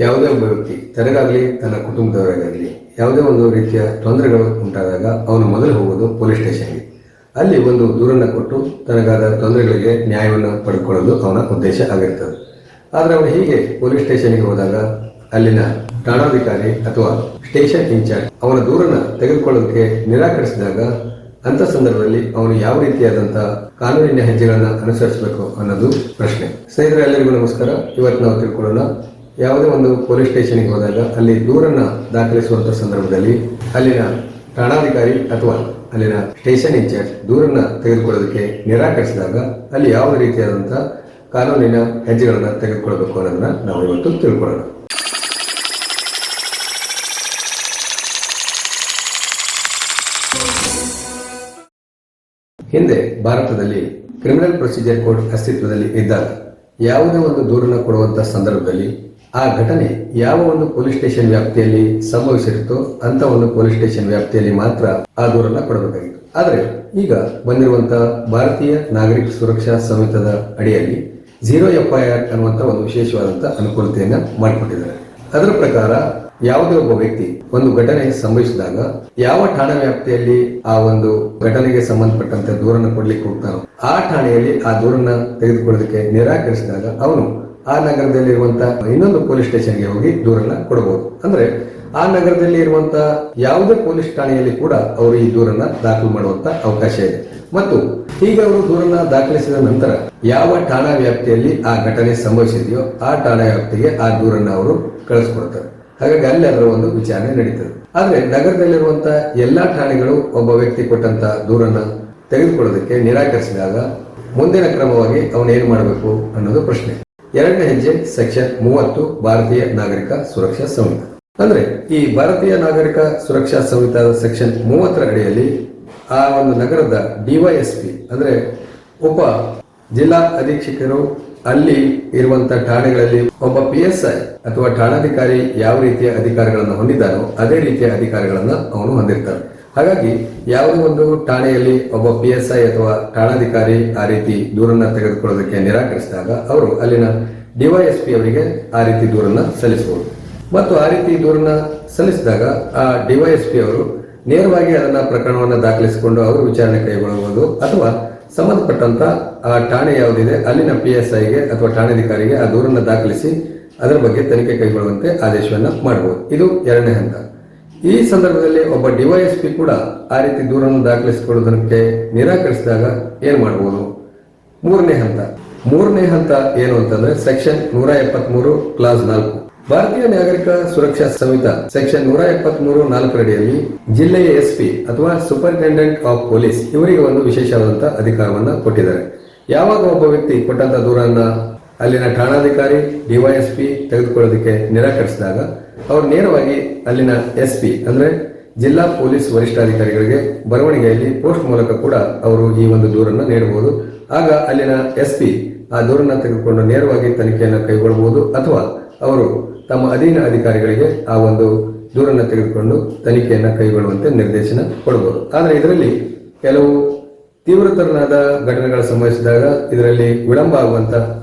ಯಾವುದೇ ಒಬ್ಬ ವ್ಯಕ್ತಿ ತನಗಾಗಲಿ ತನ್ನ ಕುಟುಂಬದವರಿಗಾಗಲಿ ಯಾವುದೇ ಒಂದು ರೀತಿಯ ತೊಂದರೆಗಳು ಉಂಟಾದಾಗ ಅವನು ಮೊದಲು ಹೋಗುವುದು ಪೊಲೀಸ್ ಸ್ಟೇಷನ್ಗೆ. ಅಲ್ಲಿ ಒಂದು ದೂರನ್ನು ಕೊಟ್ಟು ತನಗಾದ ತೊಂದರೆಗಳಿಗೆ ನ್ಯಾಯವನ್ನು ಪಡೆದುಕೊಳ್ಳಲು ಅವನ ಉದ್ದೇಶ ಆಗಿರ್ತದೆ. ಆದರೆ ಅವನು ಹೀಗೆ ಪೊಲೀಸ್ ಸ್ಟೇಷನ್ಗೆ ಹೋದಾಗ ಅಲ್ಲಿನ ಠಾಣಾಧಿಕಾರಿ ಅಥವಾ ಸ್ಟೇಷನ್ ಇನ್ಚಾರ್ಜ್ ಅವನ ದೂರನ್ನು ತೆಗೆದುಕೊಳ್ಳೋದಕ್ಕೆ ನಿರಾಕರಿಸಿದಾಗ ಅಂತ ಸಂದರ್ಭದಲ್ಲಿ ಅವನು ಯಾವ ರೀತಿಯಾದಂತಹ ಕಾನೂನಿನ ಹೆಜ್ಜೆಗಳನ್ನು ಅನುಸರಿಸಬೇಕು ಅನ್ನೋದು ಪ್ರಶ್ನೆ. ಸ್ನೇಹಿತರೆ, ಎಲ್ಲರಿಗೂ ನಮಸ್ಕಾರ. ಇವತ್ತು ನಾವು ತಿಳ್ಕೊಳ್ಳೋಣ, ಯಾವುದೇ ಒಂದು ಪೊಲೀಸ್ ಸ್ಟೇಷನ್ಗೆ ಹೋದಾಗ ಅಲ್ಲಿ ದೂರನ್ನ ದಾಖಲಿಸುವಂತ ಸಂದರ್ಭದಲ್ಲಿ ಅಲ್ಲಿನ ಠಾಣಾಧಿಕಾರಿ ಅಥವಾ ಅಲ್ಲಿನ ಸ್ಟೇಷನ್ ಇನ್ಚಾರ್ಜ್ ದೂರನ್ನ ತೆಗೆದುಕೊಳ್ಳೋದಕ್ಕೆ ನಿರಾಕರಿಸಿದಾಗ ಅಲ್ಲಿ ಯಾವ ರೀತಿಯಾದಂತಹ ಕಾನೂನಿನ ಹೆಜ್ಜೆಗಳನ್ನು ತೆಗೆದುಕೊಳ್ಳಬೇಕು ಅನ್ನೋದನ್ನ ನಾವು ಇವತ್ತು ತಿಳ್ಕೊಳ್ಳೋಣ. ಹಿಂದೆ ಭಾರತದಲ್ಲಿ ಕ್ರಿಮಿನಲ್ ಪ್ರೊಸೀಜರ್ ಕೋಡ್ ಅಸ್ತಿತ್ವದಲ್ಲಿ ಇದ್ದಾಗ ಯಾವುದೇ ಒಂದು ದೂರನ್ನು ಕೊಡುವಂತಹ ಸಂದರ್ಭದಲ್ಲಿ ಆ ಘಟನೆ ಯಾವ ಒಂದು ಪೊಲೀಸ್ ಸ್ಟೇಷನ್ ವ್ಯಾಪ್ತಿಯಲ್ಲಿ ಸಂಭವಿಸಿರುತ್ತೋ ಅಂತ ಒಂದು ಪೊಲೀಸ್ ಸ್ಟೇಷನ್ ವ್ಯಾಪ್ತಿಯಲ್ಲಿ ಮಾತ್ರ ಆ ದೂರನ್ನ ಕೊಡಬೇಕಾಗಿತ್ತು. ಆದರೆ ಈಗ ಬಂದಿರುವಂತಹ ಭಾರತೀಯ ನಾಗರಿಕ ಸುರಕ್ಷಾ ಸಂಹಿತದ ಅಡಿಯಲ್ಲಿ 0 FIR ಅನ್ನುವಂತ ಒಂದು ವಿಶೇಷವಾದಂತಹ ಅನುಕೂಲತೆಯನ್ನ ಮಾಡಿಕೊಟ್ಟಿದ್ದಾರೆ. ಅದರ ಪ್ರಕಾರ ಯಾವುದೇ ಒಬ್ಬ ವ್ಯಕ್ತಿ ಒಂದು ಘಟನೆ ಸಂಭವಿಸಿದಾಗ ಯಾವ ಠಾಣಾ ವ್ಯಾಪ್ತಿಯಲ್ಲಿ ಆ ಒಂದು ಘಟನೆಗೆ ಸಂಬಂಧಪಟ್ಟಂತೆ ದೂರನ್ನು ಕೊಡ್ಲಿಕ್ಕೆ ಹೋಗ್ತಾನೋ ಆ ಠಾಣೆಯಲ್ಲಿ ಆ ದೂರನ್ನ ತೆಗೆದುಕೊಳ್ಳೋದಕ್ಕೆ ನಿರಾಕರಿಸಿದಾಗ ಅವನು ಆ ನಗರದಲ್ಲಿ ಇರುವಂತಹ ಇನ್ನೊಂದು ಪೊಲೀಸ್ ಸ್ಟೇಷನ್ಗೆ ಹೋಗಿ ದೂರನ್ನ ಕೊಡಬಹುದು. ಅಂದ್ರೆ ಆ ನಗರದಲ್ಲಿ ಇರುವಂತಹ ಯಾವುದೇ ಪೊಲೀಸ್ ಠಾಣೆಯಲ್ಲಿ ಕೂಡ ಅವರು ಈ ದೂರನ್ನ ದಾಖಲು ಮಾಡುವಂತ ಅವಕಾಶ ಇದೆ. ಮತ್ತು ಹೀಗೆ ಅವರು ದೂರನ್ನ ದಾಖಲಿಸಿದ ನಂತರ ಯಾವ ಠಾಣಾ ವ್ಯಾಪ್ತಿಯಲ್ಲಿ ಆ ಘಟನೆ ಸಂಭವಿಸಿದೆಯೋ ಆ ಠಾಣಾ ವ್ಯಾಪ್ತಿಗೆ ಆ ದೂರನ್ನ ಅವರು ಕಳಿಸ್ಕೊಡ್ತಾರೆ. ಹಾಗಾಗಿ ಅಲ್ಲಿ ಅದರ ಒಂದು ವಿಚಾರಣೆ ನಡೀತದೆ. ಆದ್ರೆ ನಗರದಲ್ಲಿರುವಂತಹ ಎಲ್ಲಾ ಠಾಣೆಗಳು ಒಬ್ಬ ವ್ಯಕ್ತಿ ಕೊಟ್ಟಂತ ದೂರನ್ನ ತೆಗೆದುಕೊಳ್ಳೋದಕ್ಕೆ ನಿರಾಕರಿಸಿದಾಗ ಮುಂದಿನ ಕ್ರಮವಾಗಿ ಅವನು ಏನ್ ಮಾಡಬೇಕು ಅನ್ನೋದು ಪ್ರಶ್ನೆ. ಎರಡನೇ ಹೆಜ್ಜೆ ಸೆಕ್ಷನ್ 30 ಭಾರತೀಯ ನಾಗರಿಕ ಸುರಕ್ಷಾ ಸಂಹಿತ. ಅಂದ್ರೆ ಈ ಭಾರತೀಯ ನಾಗರಿಕ ಸುರಕ್ಷಾ ಸಂಹಿತಾದ ಸೆಕ್ಷನ್ 30ರ ಅಡಿಯಲ್ಲಿ ಆ ಒಂದು ನಗರದ DYSP ಅಂದ್ರೆ ಉಪ ಜಿಲ್ಲಾ ಅಧೀಕ್ಷಕರು ಅಲ್ಲಿ ಇರುವಂತಹ ಠಾಣೆಗಳಲ್ಲಿ ಒಬ್ಬ PSI ಅಥವಾ ಠಾಣಾಧಿಕಾರಿ ಯಾವ ರೀತಿಯ ಅಧಿಕಾರಿಗಳನ್ನು ಹೊಂದಿದ್ದಾನೋ ಅದೇ ರೀತಿಯ ಅಧಿಕಾರಿಗಳನ್ನ ಅವನು ಹೊಂದಿರ್ತಾನೆ. ಹಾಗಾಗಿ ಯಾವುದೇ ಒಂದು ಠಾಣೆಯಲ್ಲಿ ಒಬ್ಬ PSI ಅಥವಾ ಠಾಣಾಧಿಕಾರಿ ಆ ರೀತಿ ದೂರನ್ನ ತೆಗೆದುಕೊಳ್ಳೋದಕ್ಕೆ ನಿರಾಕರಿಸಿದಾಗ ಅವರು ಅಲ್ಲಿನ DYSP ಅವರಿಗೆ ಆ ರೀತಿ ದೂರನ್ನ ಸಲ್ಲಿಸಬಹುದು. ಮತ್ತು ಆ ರೀತಿ ದೂರನ್ನ ಸಲ್ಲಿಸಿದಾಗ ಆ DYSP ಅವರು ನೇರವಾಗಿ ಅದನ್ನ ಪ್ರಕರಣವನ್ನು ದಾಖಲಿಸಿಕೊಂಡು ಅವರು ವಿಚಾರಣೆ ಕೈಗೊಳ್ಳಬಹುದು ಅಥವಾ ಸಂಬಂಧಪಟ್ಟಂತ ಆ ಠಾಣೆ ಯಾವುದಿದೆ ಅಲ್ಲಿನ PSIಗೆ ಅಥವಾ ಠಾಣಾಧಿಕಾರಿಗೆ ಆ ದೂರನ್ನ ದಾಖಲಿಸಿ ಅದರ ಬಗ್ಗೆ ತನಿಖೆ ಕೈಗೊಳ್ಳುವಂತೆ ಆದೇಶವನ್ನ ಮಾಡಬಹುದು. ಇದು ಎರಡನೇ ಹಂತ. ಈ ಸಂದರ್ಭದಲ್ಲಿ ಒಬ್ಬ DYSP ಕೂಡ ಆ ರೀತಿ ದೂರನ್ನು ದಾಖಲಿಸಿಕೊಳ್ಳುವುದಕ್ಕೆ ನಿರಾಕರಿಸಿದಾಗ ಏನ್ ಮಾಡಬಹುದು? ಮೂರನೇ ಹಂತ ಏನು ಅಂತಂದ್ರೆ ಸೆಕ್ಷನ್ 173 ಕ್ಲಾಸ್ 4 ಭಾರತೀಯ ನಾಗರಿಕ ಸುರಕ್ಷಾ ಸಂಹಿತ ಸೆಕ್ಷನ್ 173(4) ಅಡಿಯಲ್ಲಿ ಜಿಲ್ಲೆಯ SP ಅಥವಾ ಸೂಪರಿಂಟೆಂಡೆಂಟ್ ಆಫ್ ಪೊಲೀಸ್ ಇವರಿಗೆ ಒಂದು ವಿಶೇಷವಾದಂತಹ ಅಧಿಕಾರವನ್ನ ಕೊಟ್ಟಿದ್ದಾರೆ. ಯಾವಾಗ ಒಬ್ಬ ವ್ಯಕ್ತಿ ಕೊಟ್ಟಂತ ದೂರನ್ನ ಅಲ್ಲಿನ ಠಾಣಾಧಿಕಾರಿ DYSP ತೆಗೆದುಕೊಳ್ಳೋದಕ್ಕೆ ನಿರಾಕರಿಸಿದಾಗ ಅವರು ನೇರವಾಗಿ ಅಲ್ಲಿನ SP ಅಂದ್ರೆ ಜಿಲ್ಲಾ ಪೊಲೀಸ್ ವರಿಷ್ಠಾಧಿಕಾರಿಗಳಿಗೆ ಬರವಣಿಗೆಯಲ್ಲಿ ಪೋಸ್ಟ್ ಮೂಲಕ ಕೂಡ ಅವರು ಈ ಒಂದು ದೂರನ್ನ ನೀಡಬಹುದು. ಆಗ ಅಲ್ಲಿನ SP ಆ ದೂರನ್ನ ತೆಗೆದುಕೊಂಡು ನೇರವಾಗಿ ತನಿಖೆಯನ್ನು ಕೈಗೊಳ್ಳಬಹುದು ಅಥವಾ ಅವರು ತಮ್ಮ ಅಧೀನ ಅಧಿಕಾರಿಗಳಿಗೆ ಆ ಒಂದು ದೂರನ್ನ ತೆಗೆದುಕೊಂಡು ತನಿಖೆಯನ್ನ ಕೈಗೊಳ್ಳುವಂತೆ ನಿರ್ದೇಶನ ಕೊಡಬಹುದು. ಆದರೆ ಇದರಲ್ಲಿ ಕೆಲವು ತೀವ್ರತರನಾದ ಘಟನೆಗಳು ಸಂಭವಿಸಿದಾಗ ಇದರಲ್ಲಿ ವಿಳಂಬ ಆಗುವಂತ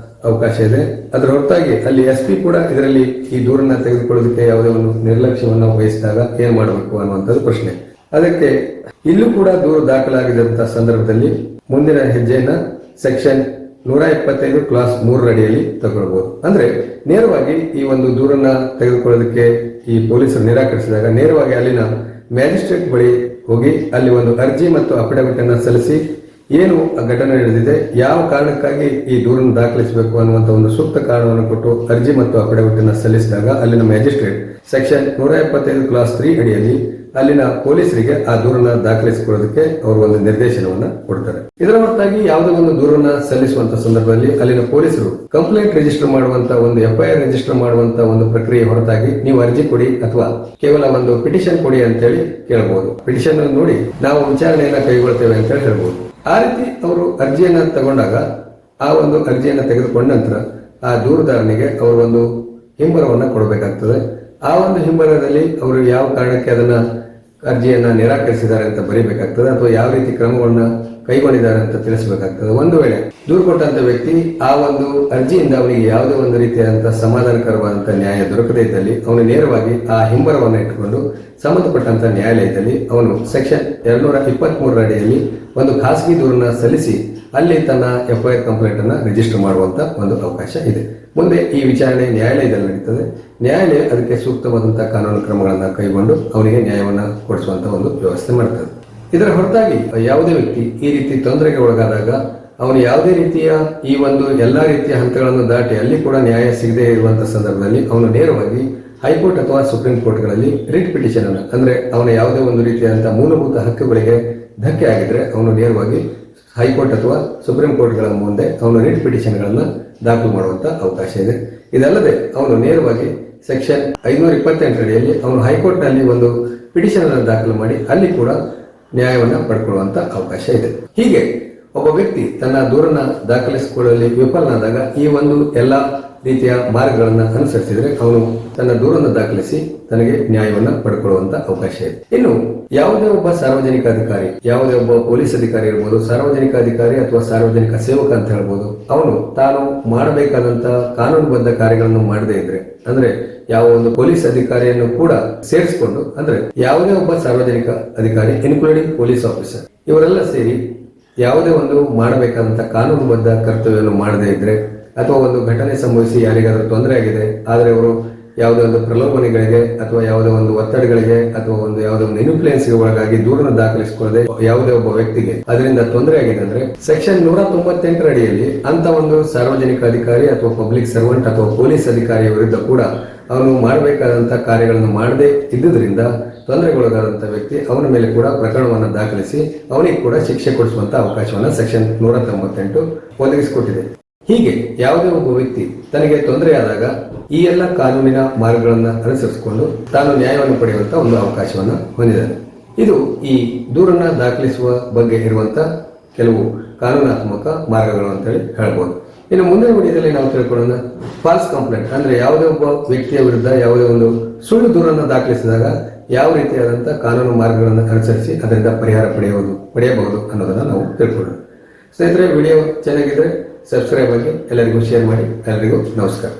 ಅವಕಾಶ ಇದೆ. ಅದರ ಹೊರತಾಗಿ ಅಲ್ಲಿ SP ಕೂಡ ಇದರಲ್ಲಿ ಈ ದೂರನ್ನ ತೆಗೆದುಕೊಳ್ಳೋದಕ್ಕೆ ಯಾವುದೇ ಒಂದು ನಿರ್ಲಕ್ಷ್ಯವನ್ನು ವಹಿಸಿದಾಗ ಏನ್ ಮಾಡಬೇಕು ಅನ್ನುವಂಥದ್ದು ಪ್ರಶ್ನೆ. ಅದಕ್ಕೆ ಇಲ್ಲೂ ಕೂಡ ದೂರು ದಾಖಲಾಗಿದ್ದಂತಹ ಸಂದರ್ಭದಲ್ಲಿ ಮುಂದಿನ ಹೆಜ್ಜೆಯನ್ನ ಸೆಕ್ಷನ್ 125 ಕ್ಲಾಸ್ 3 ಅಡಿಯಲ್ಲಿ ತಗೊಳ್ಬಹುದು. ಅಂದ್ರೆ ನೇರವಾಗಿ ಈ ಒಂದು ದೂರನ್ನ ತೆಗೆದುಕೊಳ್ಳೋದಕ್ಕೆ ಈ ಪೊಲೀಸರು ನಿರಾಕರಿಸಿದಾಗ ನೇರವಾಗಿ ಅಲ್ಲಿನ ಮ್ಯಾಜಿಸ್ಟ್ರೇಟ್ ಬಳಿ ಹೋಗಿ ಅಲ್ಲಿ ಒಂದು ಅರ್ಜಿ ಮತ್ತು ಅಫಿಡವಿಟ್ ಅನ್ನ ಸಲ್ಲಿಸಿ ಏನು ಘಟನೆ ನಡೆದಿದೆ, ಯಾವ ಕಾರಣಕ್ಕಾಗಿ ಈ ದೂರನ್ನು ದಾಖಲಿಸಬೇಕು ಅನ್ನುವಂತ ಒಂದು ಸೂಕ್ತ ಕಾರಣವನ್ನು ಕೊಟ್ಟು ಅರ್ಜಿ ಮತ್ತು ಅಫಿಡವಿಟ್ ಅನ್ನ ಸಲ್ಲಿಸಿದಾಗ ಅಲ್ಲಿನ ಮ್ಯಾಜಿಸ್ಟ್ರೇಟ್ ಸೆಕ್ಷನ್ 175 ಕ್ಲಾಸ್ 3 ಅಡಿಯಲ್ಲಿ ಅಲ್ಲಿನ ಪೊಲೀಸರಿಗೆ ಆ ದೂರನ್ನ ದಾಖಲಿಸಿಕೊಳ್ಳೋದಕ್ಕೆ ಅವರು ಒಂದು ನಿರ್ದೇಶನವನ್ನ ಕೊಡ್ತಾರೆ. ಇದರ ಹೊರತಾಗಿ ಯಾವುದೇ ಒಂದು ದೂರನ್ನ ಸಲ್ಲಿಸುವಂತ ಸಂದರ್ಭದಲ್ಲಿ ಅಲ್ಲಿನ ಪೊಲೀಸರು ಕಂಪ್ಲೇಂಟ್ ರಿಜಿಸ್ಟರ್ ಮಾಡುವಂತ ಒಂದು FIR ರಿಜಿಸ್ಟರ್ ಮಾಡುವಂತ ಒಂದು ಪ್ರಕ್ರಿಯೆ ಹೊರತಾಗಿ ನೀವು ಅರ್ಜಿ ಕೊಡಿ ಅಥವಾ ಕೇವಲ ಒಂದು ಪಿಟಿಷನ್ ಕೊಡಿ ಅಂತೇಳಿ ಕೇಳಬಹುದು. ಪಿಟಿಷನ್ ನೋಡಿ ನಾವು ವಿಚಾರಣೆಯನ್ನ ಕೈಗೊಳ್ತೇವೆ ಅಂತ ಹೇಳ್ಬಹುದು. ಆ ರೀತಿ ಅವರು ಅರ್ಜಿಯನ್ನ ತಗೊಂಡಾಗ ಆ ಒಂದು ಅರ್ಜಿಯನ್ನ ತೆಗೆದುಕೊಂಡ ನಂತರ ಆ ದೂರುದಾರನಿಗೆ ಅವರು ಒಂದು ಹಿಂಬರವನ್ನ ಕೊಡಬೇಕಾಗ್ತದೆ. ಆ ಒಂದು ಹಿಂಬರದಲ್ಲಿ ಅವರು ಯಾವ ಕಾರಣಕ್ಕೆ ಅದನ್ನ ಅರ್ಜಿಯನ್ನ ನಿರಾಕರಿಸಿದ್ದಾರೆ ಅಂತ ಬರೀಬೇಕಾಗ್ತದೆ, ಅಥವಾ ಯಾವ ರೀತಿ ಕ್ರಮಗಳನ್ನ ಕೈಗೊಂಡಿದ್ದಾರೆ ಅಂತ ತಿಳಿಸಬೇಕಾಗ್ತದೆ. ಒಂದು ವೇಳೆ ದೂರು ಕೊಟ್ಟಂತ ವ್ಯಕ್ತಿ ಆ ಒಂದು ಅರ್ಜಿಯಿಂದ ಅವನಿಗೆ ಯಾವುದೇ ಒಂದು ರೀತಿಯಾದಂತಹ ಸಮಾಧಾನಕರವಾದಂತಹ ನ್ಯಾಯ ದೊರಕದೇ ಇದ್ದಲ್ಲಿ ಅವನು ನೇರವಾಗಿ ಆ ಹಿಂಬರವನ್ನು ಇಟ್ಟುಕೊಂಡು ಸಂಬಂಧಪಟ್ಟಂತ ನ್ಯಾಯಾಲಯದಲ್ಲಿ ಅವನು ಸೆಕ್ಷನ್ 223 ಅಡಿಯಲ್ಲಿ ಒಂದು ಖಾಸಗಿ ದೂರನ್ನ ಸಲ್ಲಿಸಿ ಅಲ್ಲಿ ತನ್ನ FIR ಕಂಪ್ಲೇಂಟ್ ಅನ್ನ ರಿಜಿಸ್ಟರ್ ಮಾಡುವಂತ ಒಂದು ಅವಕಾಶ ಇದೆ. ಮುಂದೆ ಈ ವಿಚಾರಣೆ ನ್ಯಾಯಾಲಯದಲ್ಲಿ ನಡೀತದೆ. ನ್ಯಾಯಾಲಯ ಅದಕ್ಕೆ ಸೂಕ್ತವಾದಂತಹ ಕಾನೂನು ಕ್ರಮಗಳನ್ನ ಕೈಗೊಂಡು ಅವನಿಗೆ ನ್ಯಾಯವನ್ನ ಕೊಡಿಸುವಂತ ಒಂದು ವ್ಯವಸ್ಥೆ ಮಾಡ್ತದೆ. ಇದರ ಹೊರತಾಗಿ ಯಾವುದೇ ವ್ಯಕ್ತಿ ಈ ರೀತಿ ತೊಂದರೆಗೆ ಒಳಗಾದಾಗ ಅವನು ಯಾವುದೇ ರೀತಿಯ ಈ ಒಂದು ಎಲ್ಲಾ ರೀತಿಯ ಹಂತಗಳನ್ನು ದಾಟಿ ಅಲ್ಲಿ ಕೂಡ ನ್ಯಾಯ ಸಿಗದೇ ಇರುವಂತಹ ಸಂದರ್ಭದಲ್ಲಿ ಅವನು ನೇರವಾಗಿ ಹೈಕೋರ್ಟ್ ಅಥವಾ ಸುಪ್ರೀಂ ಕೋರ್ಟ್ಗಳಲ್ಲಿ ರಿಟ್ ಪಿಟಿಷನ್ ಅನ್ನು, ಅಂದ್ರೆ ಅವನ ಯಾವುದೇ ಒಂದು ರೀತಿಯಾದಂತಹ ಮೂಲಭೂತ ಹಕ್ಕುಗಳಿಗೆ ಧಕ್ಕೆ ಆಗಿದ್ರೆ ಅವನು ನೇರವಾಗಿ ಹೈಕೋರ್ಟ್ ಅಥವಾ ಸುಪ್ರೀಂ ಕೋರ್ಟ್ಗಳ ಮುಂದೆ ಅವನು ರಿಟ್ ಪಿಟಿಷನ್ಗಳನ್ನ ದಾಖಲು ಮಾಡುವಂತ ಅವಕಾಶ ಇದೆ. ಇದಲ್ಲದೆ ಅವನು ನೇರವಾಗಿ ಸೆಕ್ಷನ್ 528 ಅಡಿಯಲ್ಲಿ ಅವನು ಹೈಕೋರ್ಟ್ ನಲ್ಲಿ ಒಂದು ಪಿಟಿಷನ್ ಅನ್ನು ದಾಖಲು ಮಾಡಿ ಅಲ್ಲಿ ಕೂಡ ನ್ಯಾಯವನ್ನ ಪಡ್ಕೊಳ್ಳುವಂತ ಅವಕಾಶ ಇದೆ. ಹೀಗೆ ಒಬ್ಬ ವ್ಯಕ್ತಿ ತನ್ನ ದೂರನ್ನ ದಾಖಲಿಸಿಕೊಳ್ಳಲು ವಿಫಲನಾದಾಗ ಈ ಒಂದು ಎಲ್ಲಾ ರೀತಿಯ ಮಾರ್ಗಗಳನ್ನ ಅನುಸರಿಸಿದ್ರೆ ಅವನು ತನ್ನ ದೂರನ್ನು ದಾಖಲಿಸಿ ತನಗೆ ನ್ಯಾಯವನ್ನ ಪಡ್ಕೊಳ್ಳುವಂತ ಅವಕಾಶ ಇದೆ. ಇನ್ನು ಯಾವುದೇ ಒಬ್ಬ ಸಾರ್ವಜನಿಕ ಅಧಿಕಾರಿ, ಯಾವುದೇ ಒಬ್ಬ ಪೊಲೀಸ್ ಅಧಿಕಾರಿ ಇರ್ಬೋದು, ಸಾರ್ವಜನಿಕ ಅಧಿಕಾರಿ ಅಥವಾ ಸಾರ್ವಜನಿಕ ಸೇವಕ ಅಂತ ಹೇಳ್ಬೋದು, ಅವನು ತಾನು ಮಾಡಬೇಕಾದಂತ ಕಾನೂನುಬದ್ಧ ಕಾರ್ಯಗಳನ್ನು ಮಾಡದೇ ಇದ್ರೆ, ಅಂದ್ರೆ ಯಾವ ಒಂದು ಪೊಲೀಸ್ ಅಧಿಕಾರಿಯನ್ನು ಕೂಡ ಸೇರಿಸಿಕೊಂಡು, ಅಂದ್ರೆ ಯಾವುದೇ ಒಬ್ಬ ಸಾರ್ವಜನಿಕ ಅಧಿಕಾರಿ ಇನ್ಕ್ಲೂಡಿಂಗ್ ಪೊಲೀಸ್ ಆಫೀಸರ್ ಇವರೆಲ್ಲ ಸೇರಿ ಯಾವುದೇ ಒಂದು ಮಾಡಬೇಕಾದಂತ ಕಾನೂನುಬದ್ಧ ಕರ್ತವ್ಯವನ್ನು ಮಾಡದೇ ಇದ್ರೆ, ಅಥವಾ ಒಂದು ಘಟನೆ ಸಂಭವಿಸಿ ಯಾರಿಗಾದ್ರೂ ತೊಂದರೆ ಆಗಿದೆ ಆದರೆ ಅವರು ಯಾವುದೇ ಒಂದು ಪ್ರಲೋಭನೆಗಳಿಗೆ ಅಥವಾ ಯಾವುದೇ ಒಂದು ಒತ್ತಡಗಳಿಗೆ ಅಥವಾ ಯಾವುದೇ ಒಂದು ಇನ್ಫ್ಲೂಯೆನ್ಸ್ ಒಳಗಾಗಿ ದೂರನ್ನು ದಾಖಲಿಸಿಕೊಳ್ಳದೆ ಯಾವುದೇ ಒಬ್ಬ ವ್ಯಕ್ತಿಗೆ ಅದರಿಂದ ತೊಂದರೆ ಆಗಿದೆ ಅಂದ್ರೆ ಸೆಕ್ಷನ್ 198 ಅಡಿಯಲ್ಲಿ ಅಂತ ಒಂದು ಸಾರ್ವಜನಿಕ ಅಧಿಕಾರಿ ಅಥವಾ ಪಬ್ಲಿಕ್ ಸರ್ವೆಂಟ್ ಅಥವಾ ಪೊಲೀಸ್ ಅಧಿಕಾರಿಯ ವಿರುದ್ಧ ಕೂಡ ಅವನು ಮಾಡಬೇಕಾದಂತಹ ಕಾರ್ಯಗಳನ್ನು ಮಾಡದೆ ಇದ್ದುದರಿಂದ ತೊಂದರೆಗೊಳಗಾದಂತ ವ್ಯಕ್ತಿ ಅವನ ಮೇಲೆ ಕೂಡ ಪ್ರಕರಣವನ್ನು ದಾಖಲಿಸಿ ಅವನಿಗೆ ಕೂಡ ಶಿಕ್ಷೆ ಕೊಡಿಸುವಂತ ಅವಕಾಶವನ್ನ ಸೆಕ್ಷನ್ 198 ಒದಗಿಸಿಕೊಟ್ಟಿದೆ. ಹೀಗೆ ಯಾವುದೇ ಒಬ್ಬ ವ್ಯಕ್ತಿ ತನಗೆ ತೊಂದರೆಯಾದಾಗ ಈ ಎಲ್ಲ ಕಾನೂನಿನ ಮಾರ್ಗಗಳನ್ನು ಅನುಸರಿಸಿಕೊಂಡು ತಾನು ನ್ಯಾಯವನ್ನು ಪಡೆಯುವಂತ ಒಂದು ಅವಕಾಶವನ್ನ ಹೊಂದಿದ್ದಾನೆ. ಇದು ಈ ದೂರನ್ನ ದಾಖಲಿಸುವ ಬಗ್ಗೆ ಇರುವಂತ ಕೆಲವು ಕಾನೂನಾತ್ಮಕ ಮಾರ್ಗಗಳು ಅಂತ ಹೇಳಿ ಹೇಳ್ಬೋದು. ಇನ್ನು ಮುಂದಿನ ವಿಡಿಯೋದಲ್ಲಿ ನಾವು ತಿಳ್ಕೊಳ್ಳೋಣ ಫಾಲ್ಸ್ ಕಂಪ್ಲೇಂಟ್, ಅಂದ್ರೆ ಯಾವುದೇ ಒಬ್ಬ ವ್ಯಕ್ತಿಯ ವಿರುದ್ಧ ಯಾವುದೇ ಒಂದು ಸುಳ್ಳು ದೂರನ್ನು ದಾಖಲಿಸಿದಾಗ ಯಾವ ರೀತಿಯಾದಂತಹ ಕಾನೂನು ಮಾರ್ಗಗಳನ್ನು ಅನುಸರಿಸಿ ಅದರಿಂದ ಪರಿಹಾರ ಪಡೆಯಬಹುದು ಅನ್ನೋದನ್ನ ನಾವು ತಿಳ್ಕೊಳ್ಳೋಣ. ಸ್ನೇಹಿತರೆ, ವಿಡಿಯೋ ಚೆನ್ನಾಗಿದ್ರೆ ಸಬ್ಸ್ಕ್ರೈಬ್ ಆಗಿ ಎಲ್ಲರಿಗೂ ಶೇರ್ ಮಾಡಿ. ಎಲ್ಲರಿಗೂ ನಮಸ್ಕಾರ.